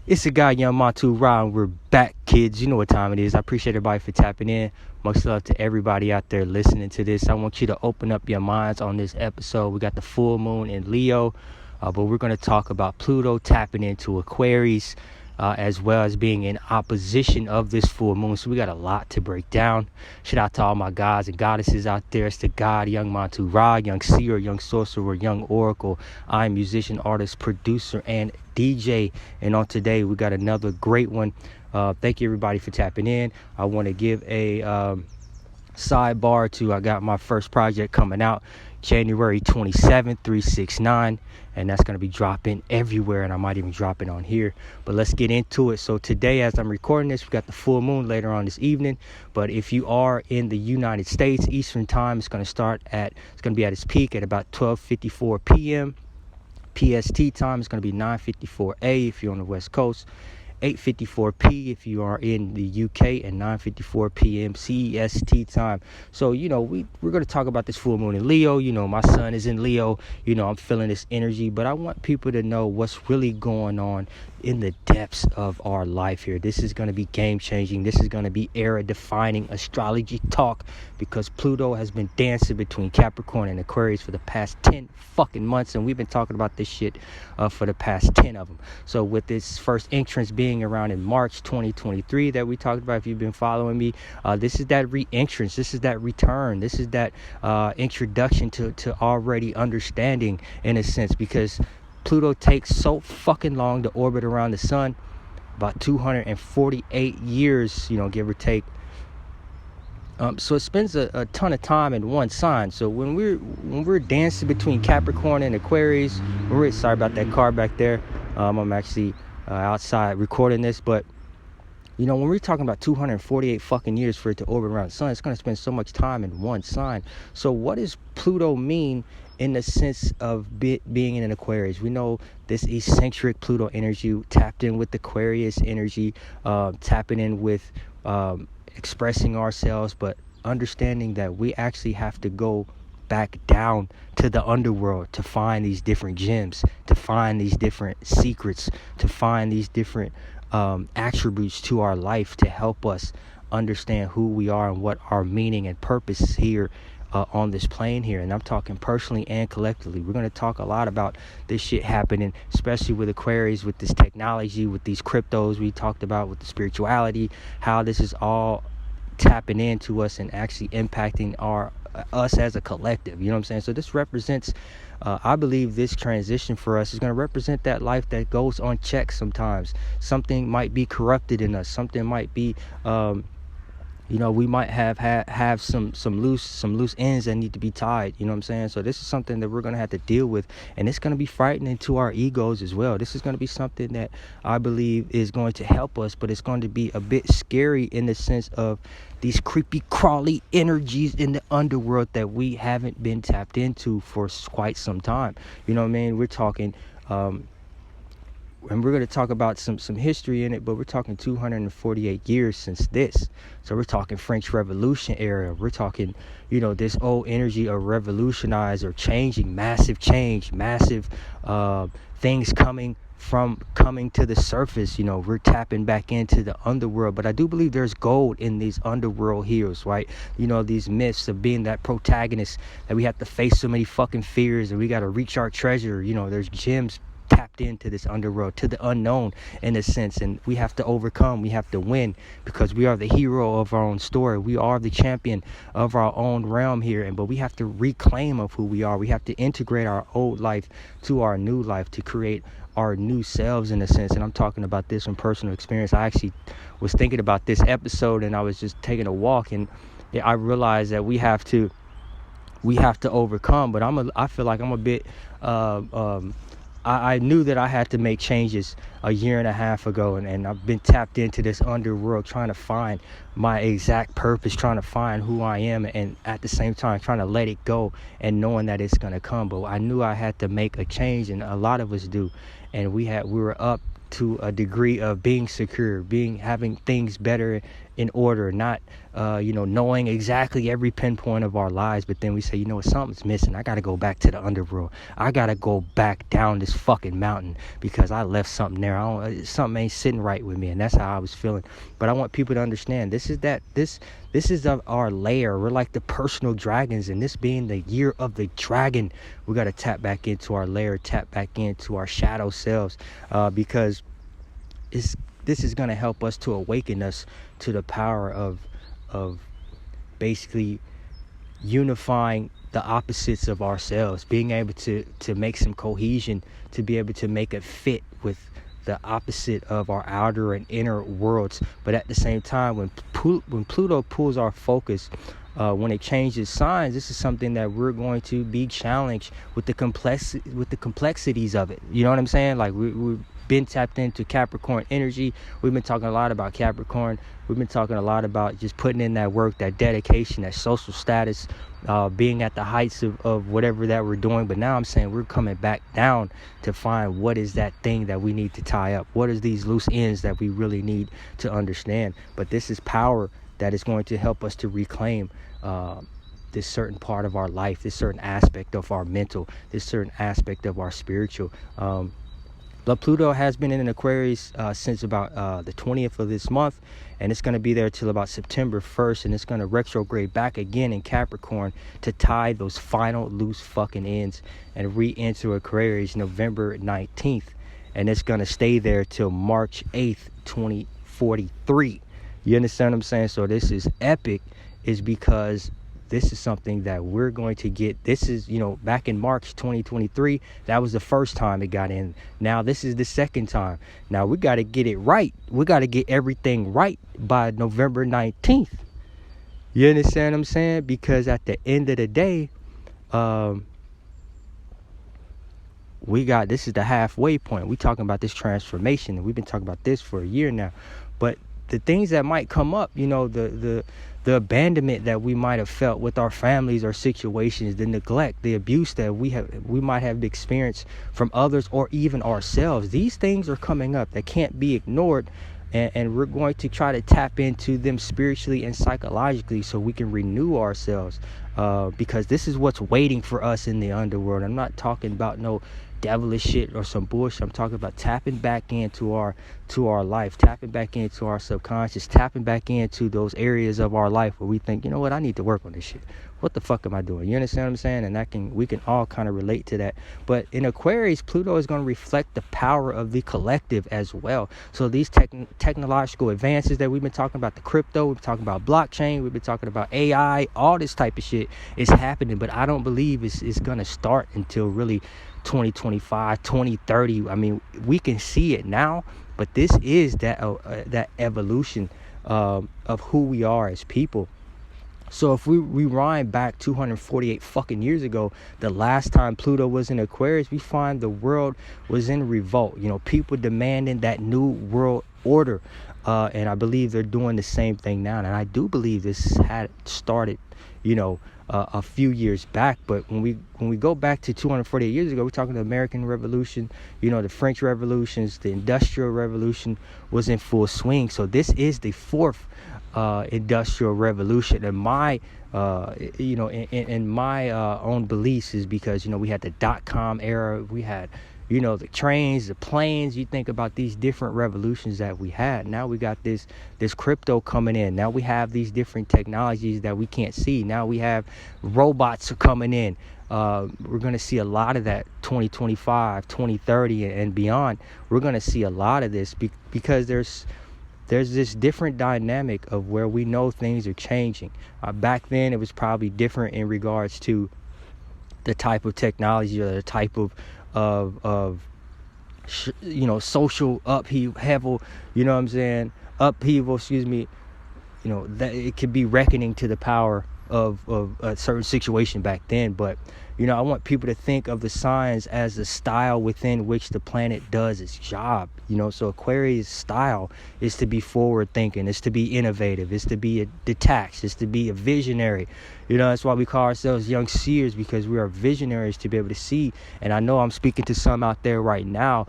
It's a guy, young Montu-Ra, and we're back, kids. You know what time it is. I appreciate everybody for tapping in. Much love to everybody out there listening to this. I want you to open up your minds on this episode. We got the full moon in Leo, but we're going to talk about Pluto tapping into Aquarius, as well as being in opposition of this full moon. So we got a lot to break down. Shout out to all my gods and goddesses out there. It's the God, young Montu-Ra, young seer, young sorcerer, young oracle. I'm musician, artist, producer, and DJ. And on today, we got another great one. Thank you, everybody, for tapping in. I want to give a sidebar to I got my first project coming out January 27th, 369, and that's going to be dropping everywhere, and I might even drop it on here. But let's get into it. So today, as I'm recording this, we got the full moon later on this evening. But if you are in the United States, Eastern time, it's going to be at its peak at about 12:54 p.m. PST time. It's going to be 9:54 A if you're on the West Coast, 8:54 p if you are in the UK, and 9:54 p.m. CEST time. So, we're going to talk about this full moon in Leo. My sun is in Leo. I'm feeling this energy, but I want people to know what's really going on in the depths of our life here. This is going to be game changing. This is going to be era defining astrology talk, because Pluto has been dancing between Capricorn and Aquarius for the past 10 fucking months, and we've been talking about this shit for the past 10 of them. So with this first entrance being around in March 2023 that we talked about, if you've been following me, this is that re-entrance, this is that return, this is that introduction to already understanding, in a sense, because Pluto takes so fucking long to orbit around the sun, about 248 years, give or take. So it spends a ton of time in one sign. So when we're dancing between Capricorn and Aquarius, sorry about that car back there. I'm actually outside recording this, but when we're talking about 248 fucking years for it to orbit around the sun, it's going to spend so much time in one sign. So what does Pluto mean in the sense of being in an Aquarius? We know this eccentric Pluto energy tapped in with Aquarius energy, tapping in with expressing ourselves, but understanding that we actually have to go back down to the underworld to find these different gems, to find these different secrets, to find these different attributes to our life to help us understand who we are and what our meaning and purpose is here on this plane here. And I'm talking personally and collectively. We're going to talk a lot about this shit happening, especially with Aquarius, with this technology, with these cryptos we talked about, with the spirituality, how this is all tapping into us and actually impacting us as a collective. You know what I'm saying? So this represents, I believe this transition for us is going to represent that life that goes unchecked sometimes. Something might be corrupted in us. Something might be, we might have some loose ends that need to be tied. You know what I'm saying? So this is something that we're going to have to deal with, and it's going to be frightening to our egos as well. This is going to be something that I believe is going to help us, but it's going to be a bit scary in the sense of these creepy crawly energies in the underworld that we haven't been tapped into for quite some time. You know what I mean? We're talking and we're going to talk about some history in it, but we're talking 248 years since this. So we're talking French Revolution era. We're talking, this old energy of revolutionize or changing, massive change, massive things coming to the surface. We're tapping back into the underworld, but I do believe there's gold in these underworld heroes, right? These myths of being that protagonist, that we have to face so many fucking fears and we got to reach our treasure. There's gems tapped into this underworld, to the unknown, in a sense, and we have to overcome, we have to win, because we are the hero of our own story. We are the champion of our own realm here, but we have to reclaim of who we are. We have to integrate our old life to our new life to create our new selves, in a sense. And I'm talking about this from personal experience. I actually was thinking about this episode, and I was just taking a walk, and I realized that we have to overcome. But I feel like I'm a bit I knew that I had to make changes a year and a half ago, and I've been tapped into this underworld trying to find my exact purpose, trying to find who I am, and at the same time trying to let it go and knowing that it's going to come. But I knew I had to make a change, and a lot of us do, and we were up to a degree of being secure, having things better in order, not knowing exactly every pinpoint of our lives, but then we say, something's missing. I gotta go back to the underworld. I gotta go back down this fucking mountain because I left something there. Something ain't sitting right with me, and that's how I was feeling. But I want people to understand this is our lair. We're like the personal dragons, and this being the year of the dragon, we gotta tap back into our lair, tap back into our shadow selves, because this is going to help us to awaken us to the power of basically unifying the opposites of ourselves, being able to make some cohesion, to be able to make it fit with the opposite of our outer and inner worlds. But at the same time, when Pluto pulls our focus, when it changes signs, this is something that we're going to be challenged with the complexities of it. You know what I'm saying? Like we've been tapped into Capricorn energy. We've been talking a lot about Capricorn. We've been talking a lot about just putting in that work, that dedication, that social status, being at the heights of whatever that we're doing. But now I'm saying we're coming back down to find what is that thing that we need to tie up. What is these loose ends that we really need to understand? But this is power that is going to help us to reclaim this certain part of our life, this certain aspect of our mental, this certain aspect of our spiritual. But Pluto has been in Aquarius since about the 20th of this month, and it's going to be there till about September 1st, and it's going to retrograde back again in Capricorn to tie those final loose fucking ends and re-enter Aquarius November 19th, and it's going to stay there till March 8th, 2043. You understand what I'm saying? So this is epic, is because this is something that we're going to get. This is, back in March 2023, that was the first time it got in. Now this is the second time. Now we got to get it right. We got to get everything right by November 19th. You understand what I'm saying? Because at the end of the day, this is the halfway point. We talking about this transformation, and we've been talking about this for a year now. But the things that might come up, the abandonment that we might have felt with our families or situations, the neglect, the abuse that we might have experienced from others or even ourselves. These things are coming up that can't be ignored, and we're going to try to tap into them spiritually and psychologically so we can renew ourselves, because this is what's waiting for us in the underworld. I'm not talking about no devilish shit or some bullshit. I'm talking about tapping back into our life, tapping back into our subconscious, tapping back into those areas of our life where we think, you know what, I need to work on this shit. What the fuck am I doing? You understand what I'm saying? And we can all kind of relate to that. But in Aquarius, Pluto is going to reflect the power of the collective as well. So these technological advances that we've been talking about, the crypto, we've been talking about blockchain, we've been talking about AI, all this type of shit is happening. But I don't believe it's going to start until really 2025, 2030. I mean, we can see it now, but this is that evolution of who we are as people. So if we rewind back 248 fucking years ago, the last time Pluto was in Aquarius, we find the world was in revolt. People demanding that new world order. And I believe they're doing the same thing now. And I do believe this had started, a few years back. But when we go back to 248 years ago, we're talking the American Revolution, the French Revolutions, the Industrial Revolution was in full swing. So this is the fourth industrial revolution, and my in my own beliefs is because we had the .com era, we had the trains, the planes. You think about these different revolutions that we had. Now we got this crypto coming in. Now we have these different technologies that we can't see. Now we have robots coming in. We're going to see a lot of that 2025, 2030 and beyond. We're going to see a lot of this because there's this different dynamic of where we know things are changing. Back then, it was probably different in regards to the type of technology or the type of social upheaval. That it could be reckoning to the power of a certain situation back then. But I want people to think of the signs as the style within which the planet does its job. So Aquarius' style is to be forward thinking, is to be innovative, is to be detached, is to be a visionary. That's why we call ourselves young seers, because we are visionaries to be able to see. And I know I'm speaking to some out there right now,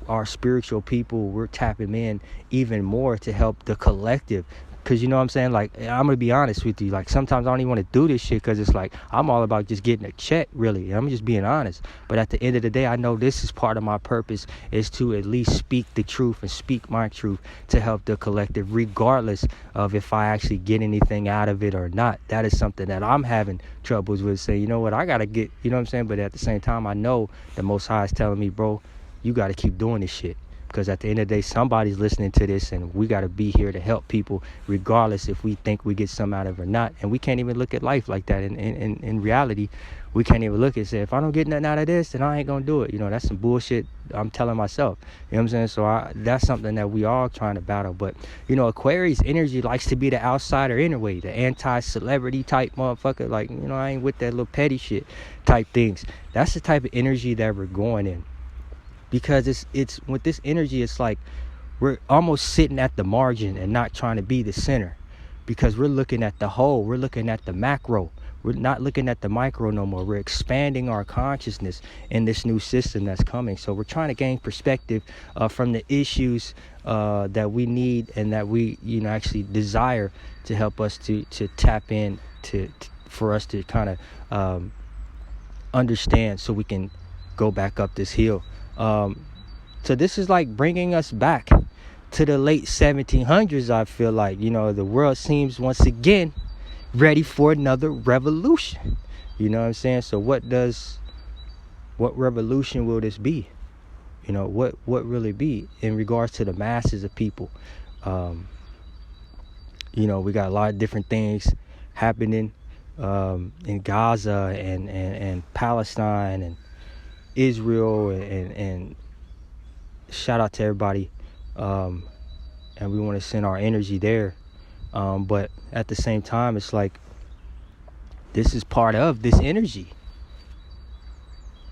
our spiritual people, we're tapping in even more to help the collective Cause you know what I'm saying? Like, I'm gonna be honest with you. Like, sometimes I don't even want to do this shit because it's like I'm all about just getting a check, really. I'm just being honest. But at the end of the day, I know this is part of my purpose, is to at least speak the truth and speak my truth to help the collective, regardless of if I actually get anything out of it or not. That is something that I'm having troubles with. Saying, you know what, I gotta get, you know what I'm saying? But at the same time, I know the Most High is telling me, bro, you gotta keep doing this shit. Because at the end of the day, somebody's listening to this, and we got to be here to help people, regardless if we think we get some out of it or not. And we can't even look at life like that. In reality, we can't even look and say, if I don't get nothing out of this, then I ain't going to do it. You know, that's some bullshit I'm telling myself. You know what I'm saying? So that's something that we all trying to battle. But, you know, Aquarius energy likes to be the outsider anyway, the anti-celebrity type motherfucker. Like, you know, I ain't with that little petty shit type things. That's the type of energy that we're going in. Because it's with this energy, it's like we're almost sitting at the margin and not trying to be the center, because we're looking at the whole, we're looking at the macro, we're not looking at the micro no more. We're expanding our consciousness in this new system that's coming. So we're trying to gain perspective from the issues that we need and that we, you know, actually desire to help us to tap in to for us to kind of understand, so we can go back up this hill. So this is like bringing us back to the late 1700s. I feel like, you know, the world seems once again ready for another revolution. You know what I'm saying? So what revolution will this be? You know, what will it be in regards to the masses of people? You know, we got a lot of different things happening in Gaza and Palestine and Israel, and shout out to everybody, and we want to send our energy there, but at the same time, it's like this is part of this energy.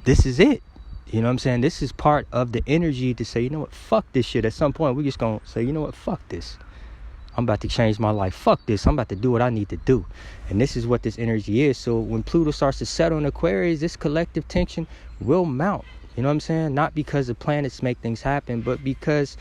This is it. You know what I'm saying? This is part of the energy to say, you know what, fuck this shit. At some point, we just gonna say, you know what, fuck this. I'm about to change my life. Fuck this. I'm about to do what I need to do. And this is what this energy is. So when Pluto starts to settle in Aquarius, this collective tension will mount. You know what I'm saying? Not because the planets make things happen, but because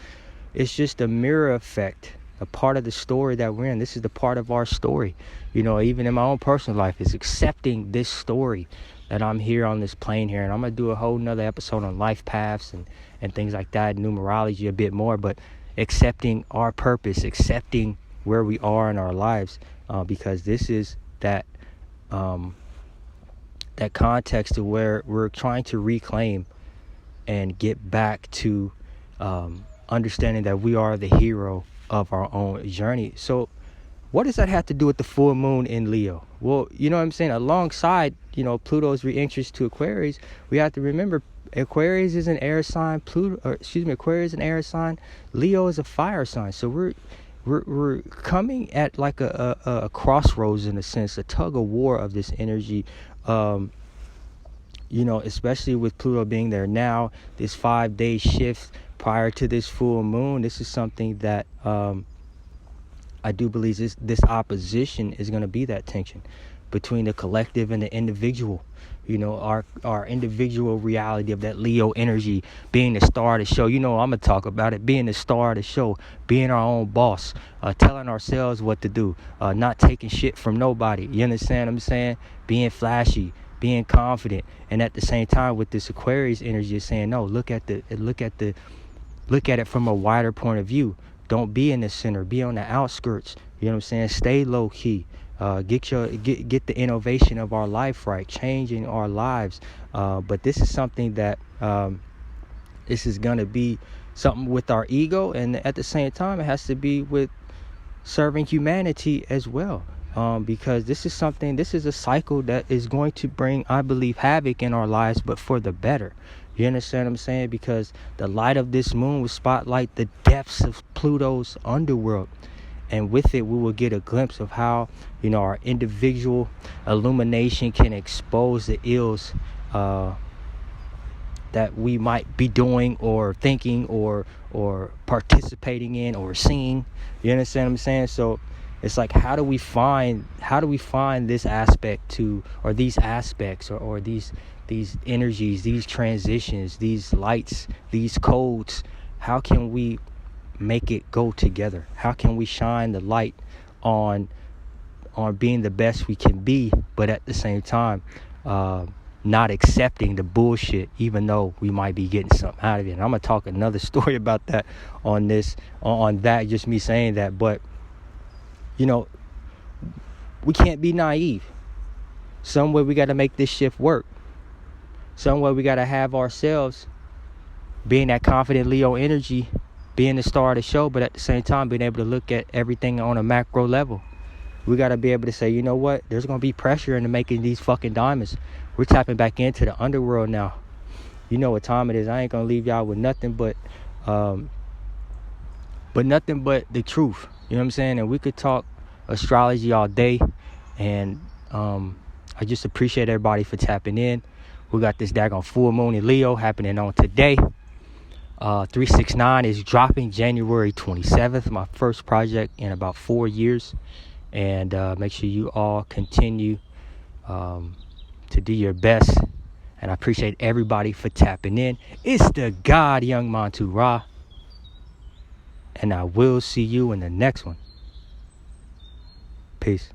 it's just a mirror effect, a part of the story that we're in. This is the part of our story. You know, even in my own personal life, is accepting this story that I'm here on this plane here. And I'm going to do a whole nother episode on life paths and things like that, numerology a bit more, but accepting our purpose, accepting where we are in our lives, because this is that context of where we're trying to reclaim and get back to understanding that we are the hero of our own journey. So what does that have to do with the full moon in Leo? Well, you know what I'm saying, alongside, you know, Pluto's re-entrance to Aquarius, we have to remember Aquarius is an air sign, Aquarius is an air sign, Leo is a fire sign. So we're coming at like a crossroads, in a sense, a tug of war of this energy. You know, especially with Pluto being there now, this 5-day shift prior to this full moon, this is something that I do believe this opposition is going to be that tension between the collective and the individual. You know, our individual reality of that Leo energy, being the star of the show. You know, I'm going to talk about it, being the star of the show, being our own boss, telling ourselves what to do, not taking shit from nobody. You understand what I'm saying? Being flashy, being confident. And at the same time, with this Aquarius energy, is saying, no, look at it from a wider point of view. Don't be in the center, be on the outskirts. You know what I'm saying? Stay low key. Get the innovation of our life right, changing our lives. But this is something that this is going to be something with our ego, and at the same time it has to be with serving humanity as well, because this is a cycle that is going to bring, I believe, havoc in our lives, but for the better. You understand what I'm saying? Because the light of this moon will spotlight the depths of Pluto's underworld. And with it, we will get a glimpse of how, you know, our individual illumination can expose the ills that we might be doing or thinking or participating in or seeing. You understand what I'm saying? So it's like, how do we find this aspect to, or these aspects, or these energies, these transitions, these lights, these codes? How can we make it go together? How can we shine the light on being the best we can be, but at the same time not accepting the bullshit, even though we might be getting something out of it? And I'm gonna talk another story about that on that, just me saying that. But we can't be naive. Some way we got to make this shift work. Some way we got to have ourselves being that confident Leo energy, being the star of the show, but at the same time being able to look at everything on a macro level. We got to be able to say, you know what, there's going to be pressure into making these fucking diamonds. We're tapping back into the underworld now. You know what time it is. I ain't going to leave y'all with nothing but the truth. You know what I'm saying? And we could talk astrology all day. And I just appreciate everybody for tapping in. We got this daggone full moon in Leo happening on today. 369 is dropping January 27th. My first project in about 4 years. And make sure you all continue to do your best. And I appreciate everybody for tapping in. It's the God Young Montu-Ra. And I will see you in the next one. Peace.